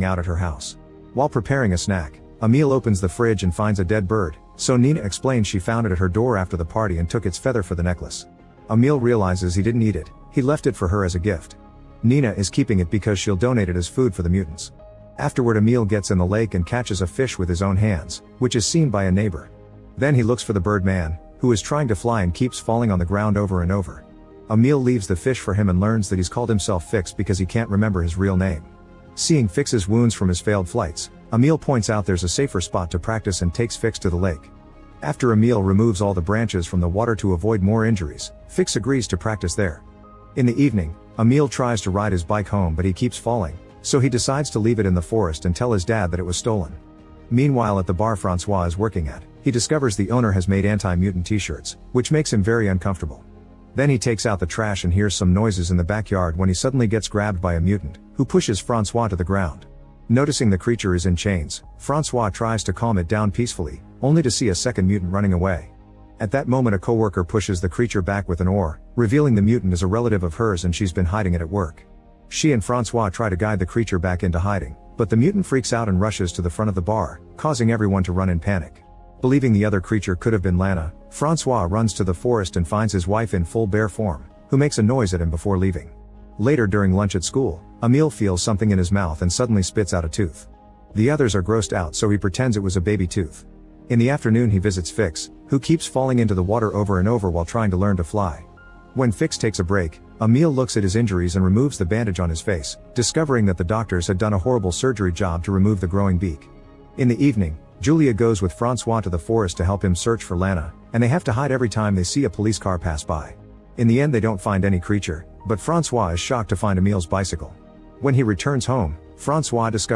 out at her house. While preparing a snack, Emile opens the fridge and finds a dead bird, so Nina explains she found it at her door after the party and took its feather for the necklace. Emile realizes he didn't eat it, he left it for her as a gift. Nina is keeping it because she'll donate it as food for the mutants. Afterward, Emile gets in the lake and catches a fish with his own hands, which is seen by a neighbor. Then he looks for the Birdman, who is trying to fly and keeps falling on the ground over and over. Emile leaves the fish for him and learns that he's called himself Fix because he can't remember his real name. Seeing Fix's wounds from his failed flights, Emile points out there's a safer spot to practice and takes Fix to the lake. After Emile removes all the branches from the water to avoid more injuries, Fix agrees to practice there. In the evening, Emile tries to ride his bike home but he keeps falling, so he decides to leave it in the forest and tell his dad that it was stolen. Meanwhile, at the bar Francois is working at, he discovers the owner has made anti-mutant t-shirts, which makes him very uncomfortable. Then he takes out the trash and hears some noises in the backyard when he suddenly gets grabbed by a mutant, who pushes Francois to the ground. Noticing the creature is in chains, Francois tries to calm it down peacefully, only to see a second mutant running away. At that moment, a coworker pushes the creature back with an oar, revealing the mutant is a relative of hers and she's been hiding it at work. She and Francois try to guide the creature back into hiding, but the mutant freaks out and rushes to the front of the bar, causing everyone to run in panic. Believing the other creature could have been Lana, Francois runs to the forest and finds his wife in full bear form, who makes a noise at him before leaving. Later during lunch at school, Emile feels something in his mouth and suddenly spits out a tooth. The others are grossed out, so he pretends it was a baby tooth. In the afternoon, he visits Fix, who keeps falling into the water over and over while trying to learn to fly. When Fix takes a break, Emile looks at his injuries and removes the bandage on his face, discovering that the doctors had done a horrible surgery job to remove the growing beak. In the evening, Julia goes with Francois to the forest to help him search for Lana, and they have to hide every time they see a police car pass by. In the end, they don't find any creature, but Francois is shocked to find Emile's bicycle. When he returns home, Francois discovers